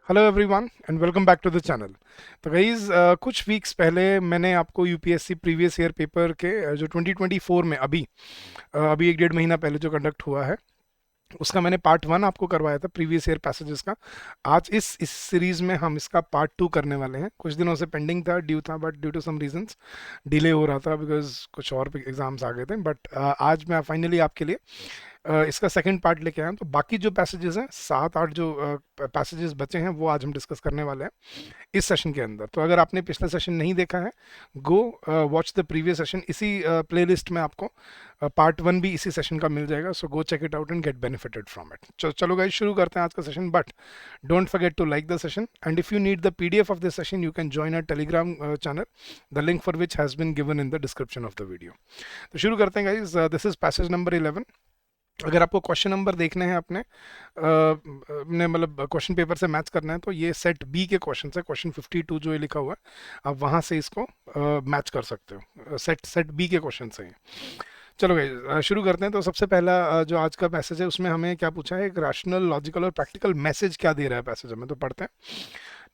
Hello everyone and welcome back to the channel. तो guys कुछ weeks पहले मैंने आपको यूपीएससी प्रीवियस ईयर पेपर के जो 2024 में अभी एक डेढ़ महीना पहले जो कंडक्ट हुआ है उसका मैंने पार्ट वन आपको करवाया था प्रीवियस ईयर पैसेजेस का। आज इस सीरीज में हम इसका पार्ट टू करने वाले हैं। कुछ दिनों से पेंडिंग था, ड्यू था, but due to some reasons delay हो रहा था बिकॉज कुछ और एग्जाम्स आ गए थे। बट आज मैं फाइनली आपके लिए इसका सेकंड पार्ट लेके आया हूं। तो बाकी जो पैसेजेस हैं, सात आठ जो पैसेजेस बचे हैं, वो आज हम डिस्कस करने वाले हैं इस सेशन के अंदर। तो अगर आपने पिछला सेशन नहीं देखा है, go watch the previous session. इसी प्लेलिस्ट में आपको पार्ट वन भी इसी सेशन का मिल जाएगा। So go check it out and get benefited from it. चलो गाइस, शुरू करते हैं आज का session. But don't forget to like the session and if you need the PDF of this session you can join our Telegram channel, the link for which has been given in the description of the video. तो शुरू करते हैं guys. This is passage number 11। अगर आपको question number देखने हैं अपने मतलब क्वेश्चन पेपर से मैच करना है, तो ये सेट बी के क्वेश्चन है। क्वेश्चन 52 जो ये लिखा हुआ है, आप वहाँ से इसको मैच कर सकते हो। सेट बी के क्वेश्चन से। चलो भाई शुरू करते हैं। तो सबसे पहला जो आज का मैसेज है उसमें हमें क्या पूछा है, एक रैशनल, लॉजिकल और प्रैक्टिकल मैसेज क्या दे रहा है पैसेज हमें, तो पढ़ते हैं।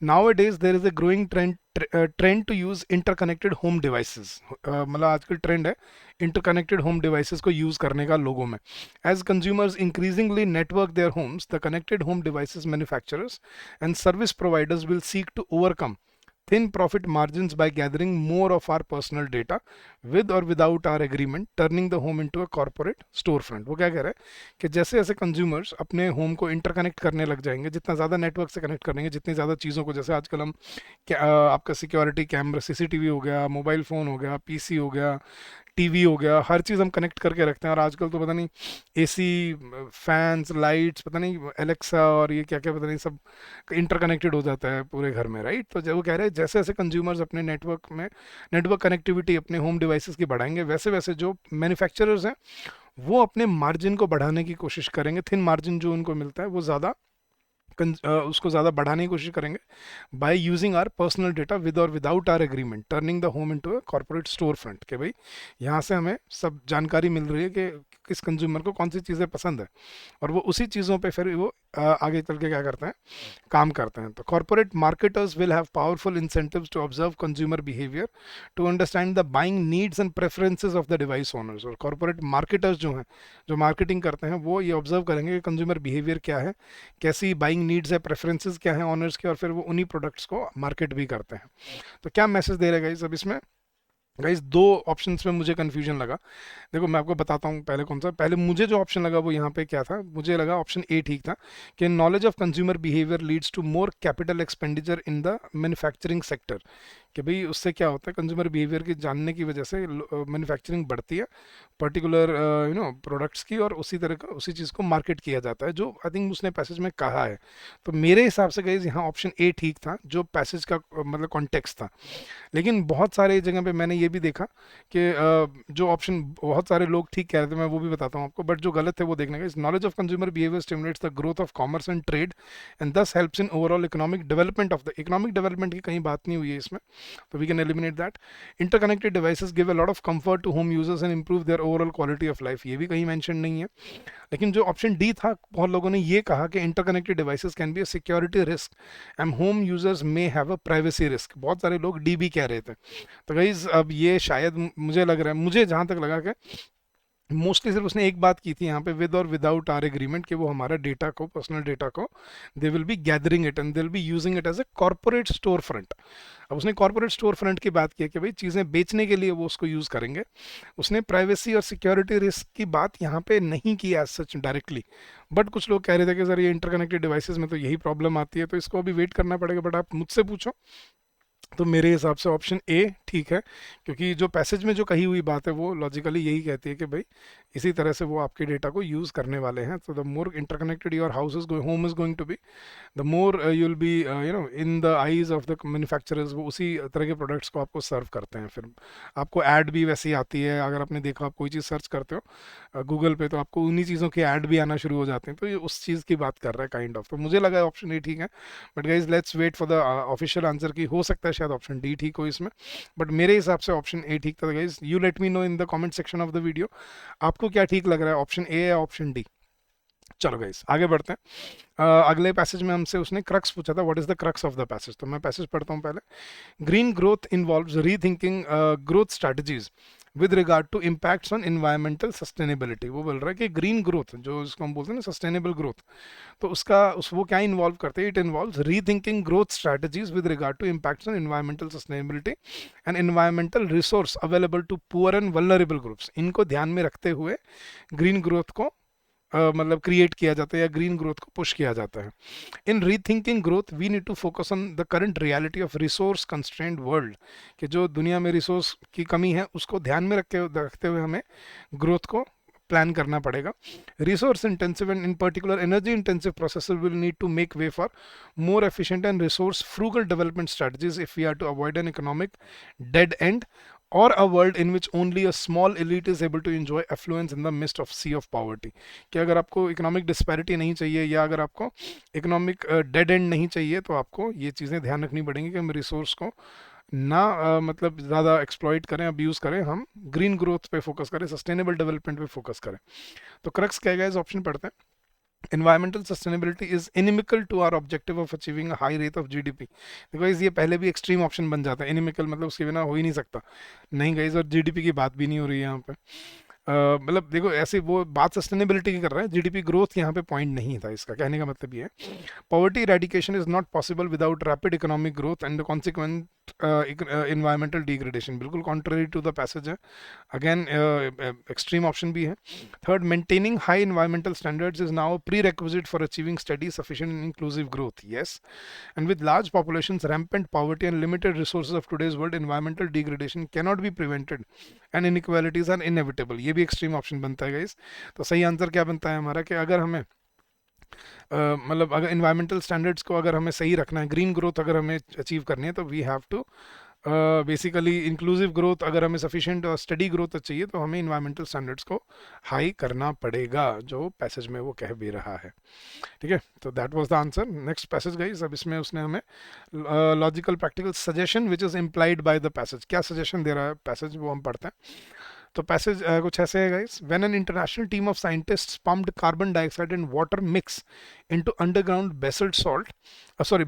Nowadays there is a growing trend to use interconnected home devices। मतलब आजकल ट्रेंड है इंटरकनेक्टेड होम डिवाइसेस को यूज करने का लोगों में। As consumers increasingly network their homes, the connected home devices manufacturers and service providers will seek to overcome thin profit margins by gathering more of our personal data with or without our agreement, turning the home into a corporate storefront। वो क्या कह रहा है कि जैसे जैसे consumers अपने home को इंटरकनेक्ट करने लग जाएंगे, जितना ज़्यादा नेटवर्क से कनेक्ट करेंगे, जितनी ज़्यादा चीज़ों को, जैसे आजकल हम आपका सिक्योरिटी कैमरा, सीसीटीवी हो गया, मोबाइल फ़ोन हो गया, पीसी हो गया, टीवी हो गया, हर चीज़ हम कनेक्ट करके रखते हैं। और आजकल तो पता नहीं एसी, फैंस, लाइट्स, पता नहीं एलेक्सा और ये क्या क्या, पता नहीं सब इंटरकनेक्टेड हो जाता है पूरे घर में, राइट। तो जब वो कह रहे हैं जैसे जैसे कंज्यूमर्स अपने नेटवर्क कनेक्टिविटी अपने होम डिवाइसेस की बढ़ाएंगे, वैसे वैसे जो मैन्युफैक्चरर्स हैं वो अपने मार्जिन को बढ़ाने की कोशिश करेंगे। थिन मार्जिन जो उनको मिलता है वो ज़्यादा उसको ज़्यादा बढ़ाने की कोशिश करेंगे by using our personal data with और without our agreement, turning the home into a corporate store front. के भाई यहाँ से हमें सब जानकारी मिल रही है कि किस कंज्यूमर को कौन सी चीज़ें पसंद है, और वो उसी चीज़ों पे फिर वो आगे चल के क्या करते हैं, काम करते हैं। तो corporate marketers will have powerful incentives to observe consumer behaviour, to understand the buying needs and preferences of the device owners. और कॉर्पोरेट मार्केटर्स जो हैं, जो मार्केटिंग करते हैं, वो ये ऑब्जर्व करेंगे कि कंज्यूमर बिहेवियर क्या है, कैसी बाइंग नीड्स है, प्रेफरेंसेस क्या है ऑनर्स के, और फिर वो उन्हीं प्रोडक्ट्स को मार्केट भी करते हैं। तो क्या मैसेज दे रहे गाइस अब इसमें? गाइस दो ऑप्शंस में मुझे कंफ्यूजन लगा। देखो मैं आपको बताता हूँ पहले कौन सा। पहले मुझे जो ऑप्शन लगा वो यहाँ पे क्या था, मुझे लगा ऑप्शन ए ठीक था कि knowledge of consumer behaviour leads to more capital expenditure in the manufacturing sector. कि भाई उससे क्या होता है, कंज्यूमर बिहेवियर की जानने की वजह से मैन्युफैक्चरिंग बढ़ती है पर्टिकुलर प्रोडक्ट्स की, और उसी तरह का उसी चीज़ को मार्केट किया जाता है, जो आई थिंक उसने पैसेज में कहा है। तो मेरे हिसाब से गाइस यहाँ ऑप्शन ए ठीक था, जो पैसेज का मतलब कॉन्टेक्स्ट था। लेकिन बहुत सारे जगह पे मैंने ये भी देखा कि जो ऑप्शन बहुत सारे लोग ठीक कह रहे थे, मैं वो भी बताता हूँ आपको, बट जो गलत है वो देखने का। इस knowledge of consumer behaviour stimulates the growth of commerce and trade and thus helps in overall economic development of the. Economic development की कहीं बात नहीं हुई है इसमें, तो we can eliminate that. Interconnected devices give a lot of comfort to home users and improve their overall quality of life, ये भी कहीं मेंशन नहीं है। लेकिन जो ऑप्शन डी था, बहुत लोगों ने ये कहा कि interconnected devices can be a security risk and home users may have a privacy risk. बहुत सारे लोग डी भी कह रहे थे। तो गाइज अब ये शायद मुझे लग रहा है, मुझे जहाँ तक लगा कि मोस्टली सिर्फ उसने एक बात की थी यहाँ पे, विद और विदाउट आर एग्रीमेंट, कि वो हमारा डेटा को, पर्सनल डेटा को, they will be gathering it and they will be using it as a corporate store front. अब उसने कॉर्पोरेट स्टोर फ्रंट की बात की है कि भाई चीज़ें बेचने के लिए वो उसको यूज़ करेंगे। उसने प्राइवेसी और सिक्योरिटी रिस्क की बात यहाँ पे नहीं की एज सच डायरेक्टली, बट कुछ लोग कह रहे थे कि सर ये इंटरकनेक्टेड डिवाइसेस में तो यही प्रॉब्लम आती है, तो इसको अभी वेट करना पड़ेगा। बट आप मुझसे पूछो तो मेरे हिसाब से ऑप्शन ए ठीक है, क्योंकि जो पैसेज में जो कही हुई बात है वो लॉजिकली यही कहती है कि भाई इसी तरह से वो आपके डेटा को यूज़ करने वाले हैं। तो the more interconnected your house is home is going to be, the more you will be in the eyes of the manufacturers. वो उसी तरह के प्रोडक्ट्स को आपको सर्व करते हैं। फिर आपको ऐड भी वैसी आती है, अगर आपने देखा, आप कोई चीज़ सर्च करते हो गूगल पे, तो आपको उन्हीं चीज़ों के ऐड भी आना शुरू हो जाते हैं। तो ये उस चीज़ की बात कर रहा है काइंड ऑफ। तो मुझे लगा ऑप्शन ए ठीक है, but guys let's wait for the official answer की। हो सकता है शायद ऑप्शन डी ठीक हो इसमें, बट मेरे हिसाब से ऑप्शन ए ठीक था। Guys you let me know in the comment section of the video, आपको क्या ठीक लग रहा है, ऑप्शन ए या ऑप्शन डी? चलो गाइस आगे बढ़ते हैं। अगले पैसेज में हमसे उसने क्रक्स पूछा था, what is the crux of the passage. तो मैं पैसेज पढ़ता हूँ पहले। Green growth involves rethinking growth strategies with regard to impacts on environmental sustainability. वो बोल रहा है कि ग्रीन ग्रोथ जो इसको हम बोलते हैं ना सस्टेनेबल ग्रोथ, तो उसका वो क्या इन्वॉल्व करते हैं, it involves rethinking growth strategies with regard to impacts on environmental sustainability and environmental resource available to poor and vulnerable groups. इनको ध्यान में रखते हुए ग्रीन ग्रोथ को मतलब क्रिएट किया जाता है या ग्रीन ग्रोथ को पुश किया जाता है। In rethinking growth we need to focus on the current reality of resource constrained world, कि जो दुनिया में रिसोर्स की कमी है उसको ध्यान में रखते हुए हमें ग्रोथ को प्लान करना पड़ेगा। Resource intensive and in particular energy intensive processor will need to make way for more efficient and resource frugal development strategies if we are to avoid an economic dead end or a world in which only a small elite is able to enjoy affluence in the midst of sea of poverty। कि अगर आपको economic disparity नहीं चाहिए या अगर आपको economic dead and नहीं चाहिए तो आपको ये चीज़ें ध्यान रखनी पड़ेंगी कि हम रिसोर्स को ना मतलब ज़्यादा एक्सप्लॉइट करें, अब्यूज़ करें, हम ग्रीन ग्रोथ पे फोकस करें, सस्टेनेबल डेवलपमेंट पे फोकस करें। तो क्रक्स क्या है इस ऑप्शन पढ़ते हैं। Environmental sustainability is inimical to our objective of achieving a high rate of GDP। देखो गाइस ये पहले भी एक्सट्रीम ऑप्शन बन जाता है, इनिमिकल मतलब उसके बिना हो ही नहीं सकता। नहीं गाइस, और जीडीपी की बात भी नहीं हो रही है यहाँ पे। मतलब देखो ऐसे वो बात सस्टेनेबिलिटी की कर रहा है, जीडीपी ग्रोथ यहाँ पे पॉइंट नहीं था इसका, कहने का मतलब ये है। Poverty eradication is not possible without rapid economic growth and consequent environmental degradation. बिल्कुल कॉन्ट्ररी टू द पैसेज है, अगेन एक्सट्रीम ऑप्शन भी है। Third, maintaining high environmental standards is now pre requisite for achieving steady, sufficient and inclusive growth। Yes, and with large populations, rampant poverty and limited resources of today's world, environmental degradation cannot be prevented and inequalities are inevitable। ये भी extreme option बनता है guys. तो सही answer क्या बनता है हमारा, कि अगर हमें मतलब अगर इन्वायरमेंटल स्टैंडर्ड्स को अगर हमें सही रखना है, ग्रीन ग्रोथ अगर हमें अचीव करनी है, तो we have to basically inclusive growth, अगर हमें सफिशिएंट और स्टडी ग्रोथ चाहिए तो हमें इन्वायरमेंटल स्टैंडर्ड्स को हाई करना पड़ेगा, जो पैसेज में वो कह भी रहा है। ठीक है, तो that was the answer. Next passage guys, अब इसमें उसने हमें logical practical suggestion which is implied by the passage, क्या सजेशन दे रहा है पैसेज, वो हम पढ़ते हैं। तो पैसेज कुछ ऐसे है guys. When an international team of scientists pumped carbon dioxide and water mix into underground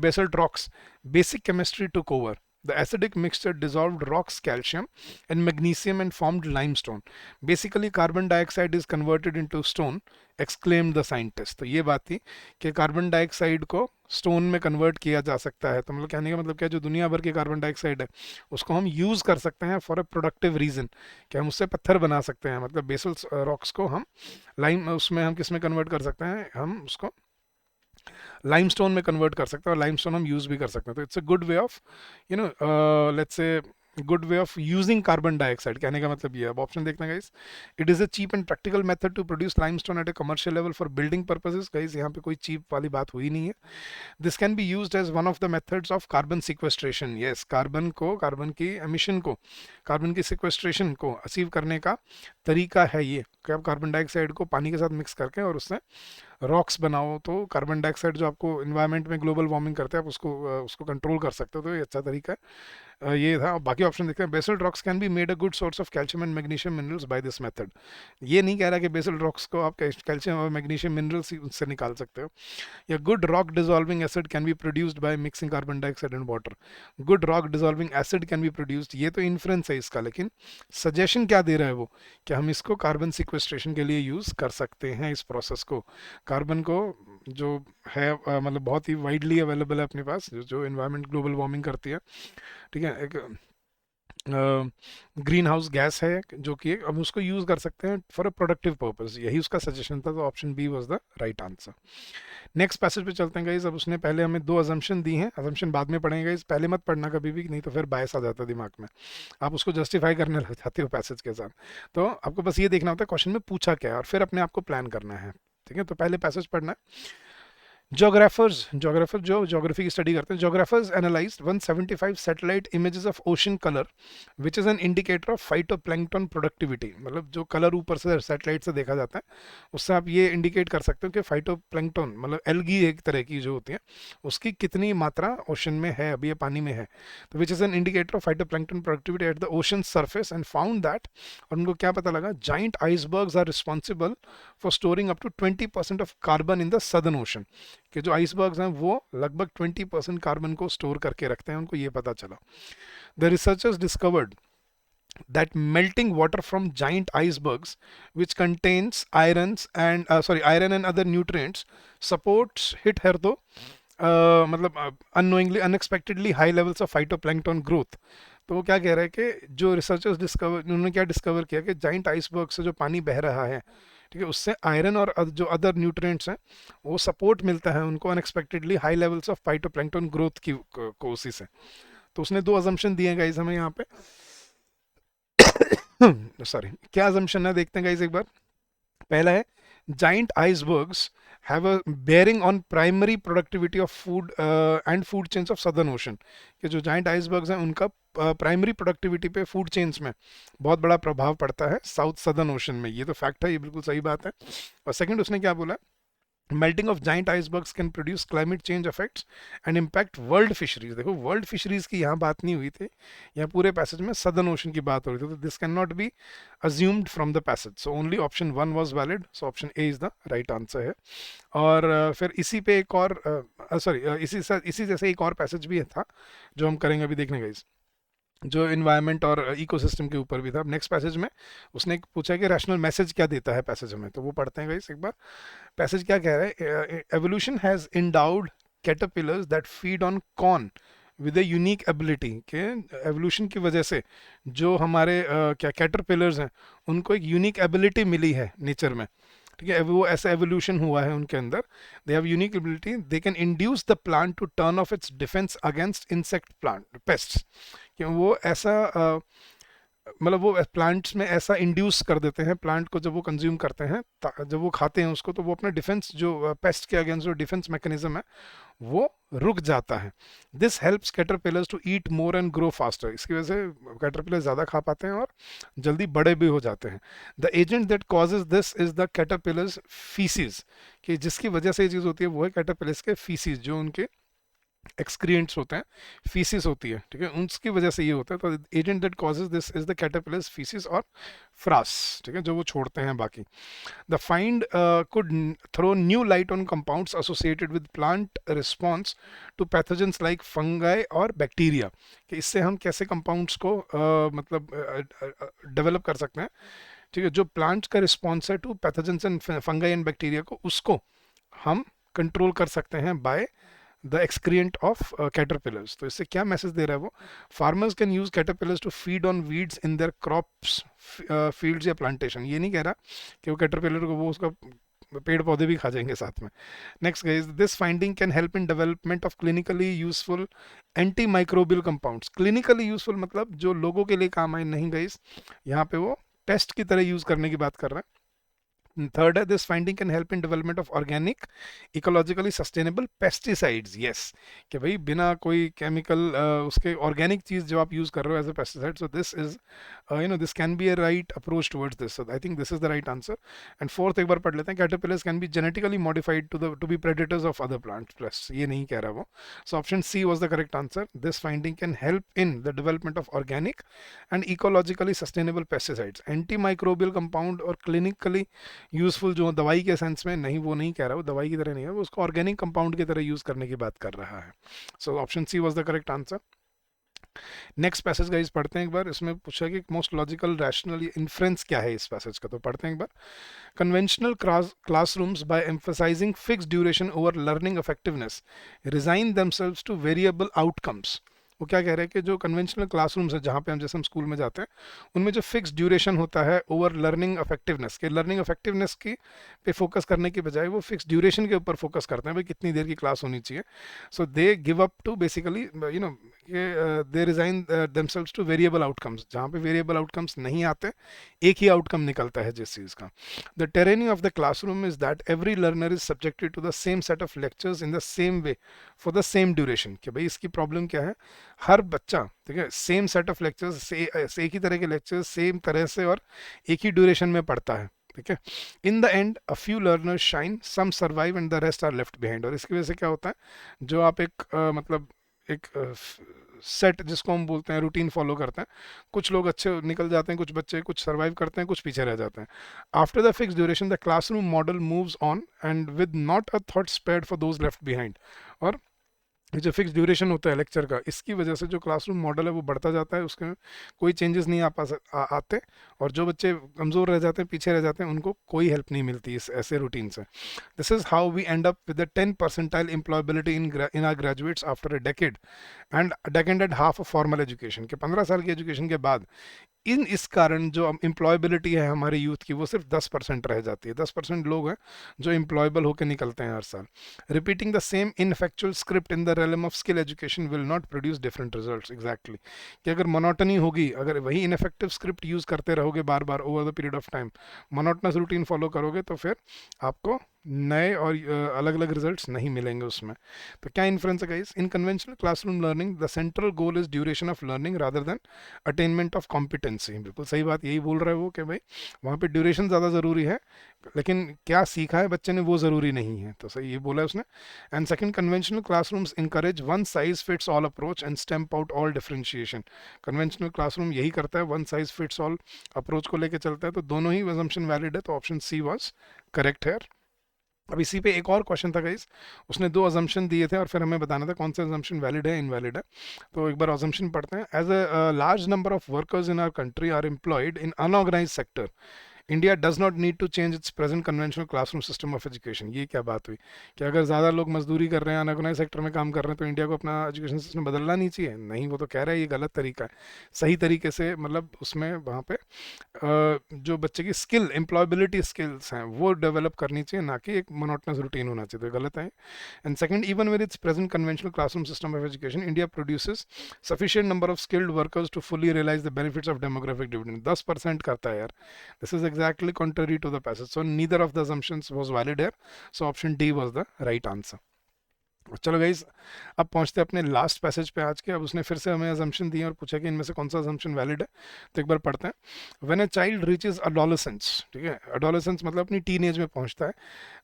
basalt rocks, basic chemistry took over. The acidic mixture dissolved rocks calcium and magnesium and formed limestone. Basically carbon dioxide is converted into stone, exclaimed the scientist। तो ये बात थी कि carbon dioxide को stone में convert किया जा सकता है। तो मतलब कहने का मतलब क्या, जो दुनिया भर की कार्बन डाइऑक्साइड है उसको हम यूज़ कर सकते हैं फॉर अ प्रोडक्टिव रीज़न, कि हम उससे पत्थर बना सकते हैं। मतलब बेसल रॉक्स को हम लाइम उसमें हम किस में कन्वर्ट कर सकते हैं, हम उसको लाइमस्टोन में कन्वर्ट कर सकते हैं, और लाइमस्टोन हम यूज़ भी कर सकते हैं। तो it's a good way of let's say good way of using carbon dioxide, कहने का मतलब ये है। अब ऑप्शन देखना guys. It is a cheap and practical method to produce limestone at a commercial level for building purposes. Guys यहाँ पे कोई चीप वाली बात हुई नहीं है। This can be used as one of the methods of carbon sequestration. Yes, carbon की emission को, कार्बन की सिक्वेस्ट्रेशन को अचीव करने का तरीका है ये, कि आप कार्बन डाइऑक्साइड को पानी के साथ मिक्स करके और उससे रॉक्स बनाओ, तो कार्बन डाइऑक्साइड जो आपको इन्वायरमेंट में ग्लोबल वार्मिंग करते हैं, आप उसको कंट्रोल कर सकते हो। तो ये अच्छा तरीका है। ये था। बाकी ऑप्शन देखते हैं। Basal rocks can be made a good source of calcium and magnesium minerals by this method. ये नहीं कह रहा कि बेसल रॉक्स को आप कैल्शियम और मैग्नीशियम मिनरल्स से निकाल सकते हो। या good rock dissolving acid can be produced by mixing carbon dioxide and water. Good rock dissolving acid can be produced, ये तो इन्फ्रेंस है इसका, लेकिन सजेशन क्या दे रहा है वो, कि हम इसको कार्बन सिक्वेस्ट्रेशन के लिए यूज़ कर सकते हैं। इस प्रोसेस को, कार्बन को जो है मतलब बहुत ही वाइडली अवेलेबल है अपने पास, जो इन्वायरमेंट ग्लोबल वार्मिंग करती है। ठीक है, एक ग्रीन हाउस गैस है जो कि हम उसको यूज़ कर सकते हैं फॉर अ प्रोडक्टिव पर्पस, यही उसका सजेशन था। तो option B was the right answer. Next passage पे चलते हैं गाइस। अब उसने पहले हमें दो अजम्पशन दी हैं, अजम्पशन बाद में पढ़ेंगे गाइस, पहले मत पढ़ना कभी भी, नहीं तो फिर बायस आ जाता है दिमाग में, आप उसको जस्टिफाई करने लग जाते हो पैसेज के साथ। तो आपको बस ये देखना होता है क्वेश्चन में पूछा क्या है, और फिर अपने आप को प्लान करना है। ठीक है, तो पहले पैसेज पढ़ना है। जोग्राफर जो ज्योग्राफी की स्टडी करते हैं, geographers analysed 175 satellite images of ocean colour which is an indicator of phytoplankton productivity. मतलब जो कलर ऊपर से सैटेलाइट से देखा जाता है, उससे आप ये इंडिकेट कर सकते हो कि फाइटोप्लैंक्टन मतलब एल्गी एक तरह की जो होती है, उसकी कितनी मात्रा ओशन में है, अभी ये पानी में है। तो which is an indicator of phytoplankton productivity at the ocean surface and found that, और उनको क्या पता लगा, giant icebergs are responsible for storing up to 20% of carbon in the southern ocean. कि जो आइसबर्ग्स हैं वो लगभग 20% कार्बन को स्टोर करके रखते हैं, उनको ये पता चला। The researchers discovered that melting water from giant icebergs which contains iron and other nutrients supports hit her though मतलब unknowingly unexpectedly high levels of phytoplankton growth। तो वो क्या कह रहा है कि जो रिसर्चर्स डिस्कवर, उन्होंने क्या डिस्कवर किया कि जाइंट आइसबर्ग से जो पानी बह रहा है, ठीक है, उससे आयरन और जो अदर न्यूट्रिएंट्स हैं वो सपोर्ट मिलता है उनको unexpectedly high levels of phytoplankton growth की को उसी से। तो उसने दो अजम्पशन दिए गाइस हमें यहाँ पे। सॉरी, क्या अजम्पशन है देखते हैं गाइस एक बार। पहला है giant icebergs have a bearing on primary productivity of food and food chains of southern ocean। कि जो giant icebergs हैं उनका प्राइमरी प्रोडक्टिविटी पे फूड चेन्स में बहुत बड़ा प्रभाव पड़ता है साउथ सदर्न ओशन में। ये तो फैक्ट है, ये बिल्कुल सही बात है। और सेकंड उसने क्या बोला, melting of giant icebergs can produce climate change effects and impact world fisheries. देखो वर्ल्ड फिशरीज की यहाँ बात नहीं हुई थी, यहाँ पूरे पैसेज में सदर्न ओशन की बात हो रही थी। तो this can not be assumed from the passage, so only option 1 was valid, so option A is the right answer है। और फिर इसी पे एक और इसी जैसे एक और पैसेज भी था जो हम करेंगे अभी, देखने गए जो इन्वायरमेंट और इकोसिस्टम के ऊपर भी था। नेक्स्ट पैसेज में उसने पूछा कि रैशनल मैसेज क्या देता है पैसेज हमें, तो वो पढ़ते हैं गाइस एक बार। पैसेज क्या कह रहा है, evolution has endowed caterpillars that feed on corn with a unique ability. के एवोल्यूशन की वजह से जो हमारे क्या कैटरपिलर्स हैं उनको एक यूनिक एबिलिटी मिली है नेचर में, ठीक है, वो ऐसा एवोल्यूशन हुआ है उनके अंदर। They have unique ability, they can induce the plant to turn off its defence against insect plant pests. कि वो ऐसा मतलब वो प्लांट्स में ऐसा इंड्यूस कर देते हैं प्लांट को, जब वो कंज्यूम करते हैं, जब वो खाते हैं उसको, तो वो अपने डिफेंस जो पेस्ट के अगेंस्ट जो डिफेंस मैकेनिज्म है वो रुक जाता है। This helps caterpillars to eat more and grow faster. इसकी वजह से कैटरपिलर ज़्यादा खा पाते हैं और जल्दी बड़े भी हो जाते हैं। The agent that causes this is the caterpillars faeces. कि जिसकी वजह से ये चीज़ होती है वो है कैटरपिलर्स के फीसिस, जो उनके एक्सक्रिएंट्स होते हैं, फीसिस होती है, ठीक है, उसकी वजह से ये होता है। तो agent that causes this is the caterpillars faeces और फ्रास, ठीक है, जो वो छोड़ते हैं बाकी। The find could throw new light on compounds associated with plant response to pathogens like fungi और बैक्टीरिया। कि इससे हम कैसे कंपाउंड्स को मतलब डेवलप कर सकते हैं, ठीक है, जो प्लांट्स का रिस्पॉन्स है to pathogens and fungi and bacteria को, उसको हम कंट्रोल कर सकते हैं by the excrement of caterpillars. तो इससे क्या मैसेज दे रहा है वो, farmers can use caterpillars to feed on weeds in their crops fields या प्लांटेशन। ये नहीं कह रहा कि वो कैटरपिलर को वो उसका पेड़ पौधे भी खा जाएंगे साथ में। Next guys, this finding can help in development of clinically useful anti microbial compounds. Clinically useful मतलब जो लोगों के लिए काम आए नहीं गाइस, यहाँ पे वो पेस्ट की तरह यूज करने की बात कर रहा है। थर्ड है, this finding can help in development of organic ecologically sustainable pesticides. Yes, कि भाई बिना कोई केमिकल उसके ऑर्गेनिक चीज जो आप यूज कर रहे हो as a pesticide. So this is this can be a right approach towards this. So I think this is the right answer. And fourth एक बार पढ़ लेते हैं, caterpillars can be genetically modified to be predators of other plants. Plus ये नहीं कह रहा वो, so option C was the correct answer. This finding can help in the development of organic and ecologically sustainable pesticides. Anti microbial compound और clinically useful जो दवाई के sense में नहीं, वो नहीं कह रहा, वो दवाई की तरह नहीं है, वो उसको ऑर्गेनिक कंपाउंड की तरह यूज करने की बात कर रहा है। सो option C was the correct answer. Next passage guys पढ़ते हैं एक बार। इसमें पूछा कि मोस्ट लॉजिकल रैशनल इन्फ्रेंस क्या है इस पैसेज का, तो पढ़ते हैं एक बार। Conventional classrooms by emphasizing fixed duration over learning effectiveness resign themselves to variable outcomes. वो क्या कह रहे हैं कि जो कन्वेंशनल क्लासरूम्स है जहाँ पे हम जैसे हम स्कूल में जाते हैं, उनमें जो फिक्स ड्यूरेशन होता है ओवर लर्निंग इफेक्टिवनेस, के लर्निंग इफेक्टिवनेस की पे फोकस करने की बजाय वो फिक्स ड्यूरेशन के ऊपर फोकस करते हैं, भाई कितनी देर की क्लास होनी चाहिए। So they give up to basically they resign themselves to variable outcomes, जहाँ पे वेरिएबल आउटकम्स नहीं आते, एक ही आउटकम निकलता है जिस चीज़ का। The tyranny of the classroom is that every learner is subjected to the same set of lectures in the same way for the same duration. कि भाई इसकी प्रॉब्लम क्या है, हर बच्चा ठीक है सेम सेट ऑफ लेक्चर्स से एक ही तरह के लेक्चर्स सेम तरह से और एक ही ड्यूरेशन में पढ़ता है, ठीक है। In the end a few learners shine, some survive and the rest are left behind. और इसकी वजह से क्या होता है, जो आप एक मतलब एक सेट जिसको हम बोलते हैं रूटीन फॉलो करते हैं, कुछ लोग अच्छे निकल जाते हैं, कुछ बच्चे कुछ सर्वाइव करते हैं, कुछ पीछे रह जाते हैं। After the fix duration the classroom model moves on and with not a thought spared for those left behind. और ये जो फिक्स ड्यूरेशन होता है लेक्चर का, इसकी वजह से जो क्लासरूम मॉडल है वो बढ़ता जाता है, उसके कोई चेंजेस नहीं आते, और जो बच्चे कमज़ोर रह जाते हैं, पीछे रह जाते हैं, उनको कोई हेल्प नहीं मिलती इस ऐसे रूटीन से। This is how we end up with the 10 percentile employability in our graduates after a decade and half of formal education. के 15 साल की एजुकेशन के बाद इस कारण जो एम्प्लॉयबिलिटी है हमारे यूथ की वो सिर्फ 10% रह जाती है। 10% लोग हैं जो एम्प्लॉयबल होकर निकलते हैं हर साल। Repeating the same ineffectual script in the realm of skill education will not produce different results. Exactly, कि अगर मोनोटनी होगी, अगर वही इनफेक्टिव स्क्रिप्ट यूज़ करते रहोगे बार बार over the period of time, monotonous routine follow करोगे, तो फिर आपको नए और अलग अलग रिजल्ट्स नहीं मिलेंगे उसमें। तो क्या इन्फ्रेंस है guys, in conventional classroom learning the central goal is duration of learning rather than attainment of competency. बिल्कुल सही बात यही बोल रहे हो कि भाई वहाँ पे ड्यूरेशन ज़्यादा ज़रूरी है, लेकिन क्या सीखा है बच्चे ने वो ज़रूरी नहीं है। तो सही ये बोला है उसने। And second, conventional classrooms encourage one size fits all approach and stamp out all differentiation. Conventional classroom यही करता है, one size fits all approach को लेके चलता है। तो दोनों ही अजम्पशन वैलिड है, तो ऑप्शन सी वाज करेक्ट है। अब इसी पे एक और क्वेश्चन था गाइस, उसने दो अजम्पशन दिए थे और फिर हमें बताना था कौन सा अजम्पशन वैलिड है इनवैलिड है। तो एक बार अजम्पशन पढ़ते हैं। As a large number of workers in our country are employed in unorganised sector, India does not need to change its present conventional classroom system of education. ये क्या बात हुई कि अगर ज़्यादा लोग मजदूरी कर रहे हैं, अनऑर्गेनाइज सेक्टर में काम कर रहे हैं, तो इंडिया को अपना एजुकेशन सिस्टम बदलना नहीं चाहिए? नहीं, वो तो कह रहा है ये गलत तरीका है। सही तरीके से मतलब उसमें वहाँ पे जो बच्चे की स्किल एम्प्लॉयबिलिटी स्किल्स हैं वो डेवलप करनी चाहिए, ना कि एक मोनोटनस रूटीन होना चाहिए। तो गलत है। And second, even with its present conventional classroom system of education, India produces sufficient number of skilled workers to fully realise the benefits of demographic dividend. 10% करता है यार। This is exactly contrary to the passage, so neither of the assumptions was valid here, so option D was the right answer. चलो guys, अब पहुंचते हैं अपने last passage पे आज के। अब उसने फिर से हमें अजम्पशन दिए और पूछा कि इनमें से कौन सा अजम्पशन वैलिड है। तो एक बार पढ़ते हैं। When a child reaches adolescence, ठीक है, अडोलेसेंस मतलब अपनी टीन एज में पहुंचता है,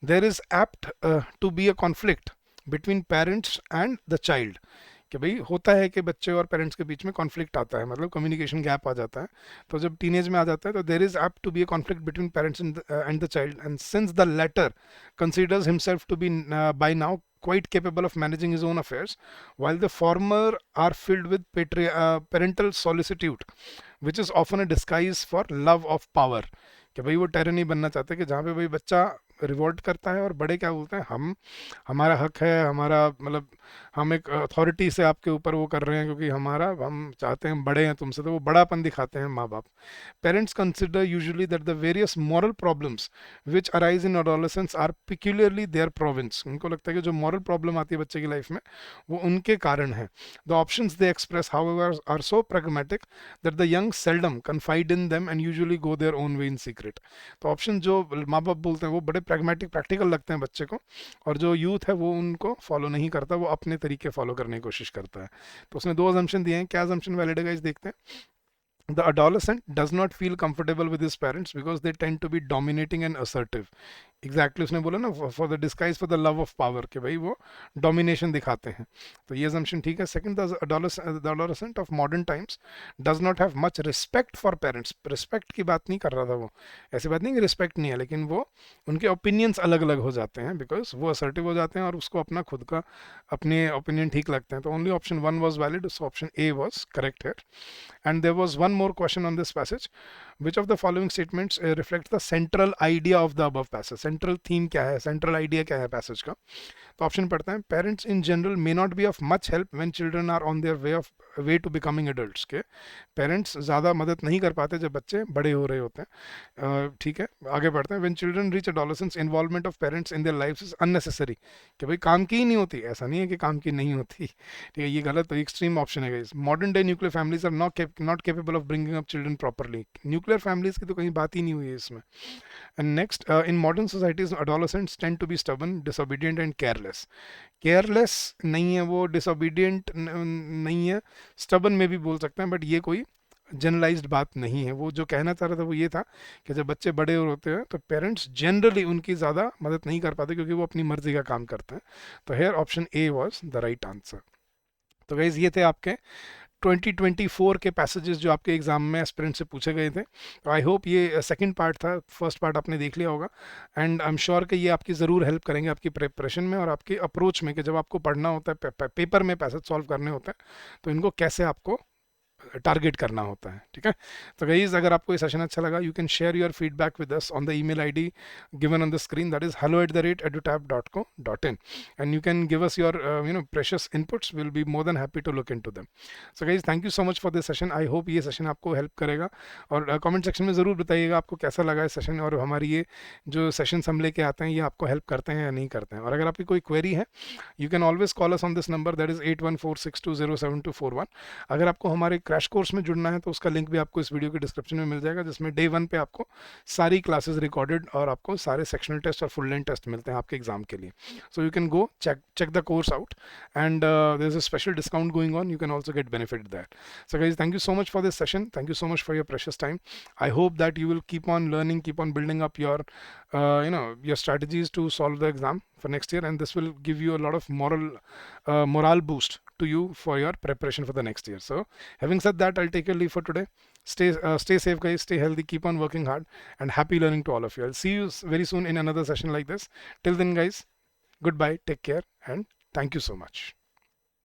there is apt to be a conflict between parents and the child. कि भाई होता है कि बच्चे और पेरेंट्स के बीच में कॉन्फ्लिक्ट आता है, मतलब कम्युनिकेशन गैप आ जाता है। तो जब टीनेज में आ जाता है तो there is apt to be a conflict between parents and the child, and since the latter considers himself to be by now quite capable of managing his own affairs, while the former are filled with parental solicitude, which is often a disguise for love of power। कि भाई वो टेरनी बनना चाहते हैं कि जहाँ पे भाई बच्चा रिवोल्ट करता है और बड़े क्या बोलते हैं, हम हमारा हक है, हमारा मतलब हम एक अथॉरिटी से आपके ऊपर वो कर रहे हैं क्योंकि हमारा हम चाहते हैं, हम बड़े हैं तुमसे, तो वो बड़ापन दिखाते हैं माँ बाप। Parents consider usually that the various moral problems which arise in adolescence are peculiarly their province. उनको लगता है कि जो मॉरल प्रॉब्लम आती है बच्चे की लाइफ में वो उनके कारण है। The options they express however are so pragmatic that the young seldom confide in them and usually go their own way in secret. तो ऑप्शन जो माँ बाप बोलते हैं वो बड़े प्रैग्मेटिक प्रैक्टिकल लगते हैं बच्चे को, और जो यूथ है वो उनको फॉलो नहीं करता, वो अपने तरीके फॉलो करने की कोशिश करता है। तो उसने दो अजम्पशन दिए हैं। क्या अजम्पशन वैलिड है गाइस, देखते हैं। The adolescent does not feel comfortable with his parents because they tend to be dominating and assertive. Exactly उसने बोला ना, for the disguise for the love of power, के भाई वो डोमिनेशन दिखाते हैं। तो ये assumption ठीक है। Second, the adolescent of modern times does not have much respect for parents. Respect की बात नहीं कर रहा था वो, ऐसी बात नहीं कि रिस्पेक्ट नहीं है, लेकिन वो उनके ओपिनियंस अलग अलग हो जाते हैं बिकॉज वो असर्टिव हो जाते हैं और उसको अपना खुद का अपने ओपिनियन ठीक लगते हैं। तो only option 1 was valid, so option A was correct है। And there was one more question on this passage. Which of the following statements reflects the central idea of the above passage? Central theme क्या है, central idea क्या है passage का? तो option पढ़ते हैं. Parents in general may not be of much help when children are on their way to becoming adults. के parents ज़्यादा मदद नहीं कर पाते जब बच्चे बड़े हो रहे होते हैं. ठीक है, आगे बढ़ते हैं. When children reach adolescence, involvement of parents in their life is unnecessary. कि भाई काम की ही नहीं होती, ऐसा नहीं है कि काम की नहीं होती. ठीक है, ये गलत, तो एक्सट्रीम ऑप्शन है guys. Modern day nuclear families are not capable of bringing up children properly. Nuclear families की तो कहीं बात ही नहीं हुई है इसमें. And next, in modern societies adolescents tend to be stubborn, disobedient and careless. Careless नहीं है वो, डिसोबीडियंट नहीं है, स्टबन में भी बोल सकते हैं, बट ये कोई जनरलाइज्ड बात नहीं है. वो जो कहना चाह रहा था वो ये था कि जब बच्चे बड़े होते हैं तो पेरेंट्स जनरली उनकी ज़्यादा मदद नहीं कर पाते क्योंकि वो अपनी मर्जी का काम करते हैं. तो hair option A was the right answer. तो गाइज ये थे आपके 2024 के पैसेजेस जो आपके एग्जाम में एस्पिरेंट से पूछे गए थे. तो आई होप ये सेकंड पार्ट था, फर्स्ट पार्ट आपने देख लिया होगा. एंड आई एम श्योर कि ये आपकी ज़रूर हेल्प करेंगे आपकी प्रिपरेशन में और आपकी अप्रोच में, कि जब आपको पढ़ना होता है, पेपर में पैसेज सॉल्व करने होते हैं, तो इनको कैसे आपको टारगेट करना होता है. ठीक है, तो गाइस अगर आपको ये सेशन अच्छा लगा, you can share your feedback with us on the email ID given on the screen, that is hello@edutab.co.in, and you can give us your precious inputs. Will be more than happy to look into them. So guys thank you so much for this session. I hope ये session आपको help करेगा, और comment section में ज़रूर बताइएगा आपको कैसा लगा ये सेशन, और हमारी ये जो सेशंस हम लेके आते हैं ये आपको हेल्प करते हैं या नहीं करते हैं. और अगर आपकी कोई क्वेरी है, you can always call us on this number, that is 8146207241. अगर आपको हमारे क्रैश कोर्स में जुड़ना है तो उसका लिंक भी आपको इस वीडियो के डिस्क्रिप्शन में मिल जाएगा, जिसमें डे 1 पे आपको सारी क्लासेस रिकॉर्डेड और आपको सारे सेक्शनल टेस्ट और फुल लेंथ टेस्ट मिलते हैं आपके एग्जाम के लिए. So you can go check the course out, and there's a special discount going on. You can also get benefit there. So guys, thank you so much for this session. Thank you so much for your precious time. I hope that you will keep on learning, keep on building up your your strategies to solve the exam for next year, and this will give you a lot of morale boost to you for your preparation for the next year. So having said that, I'll take your leave for today. Stay safe guys, stay healthy, keep on working hard, and happy learning to all of you. I'll see you very soon in another session like this. Till then guys, goodbye, take care, and thank you so much.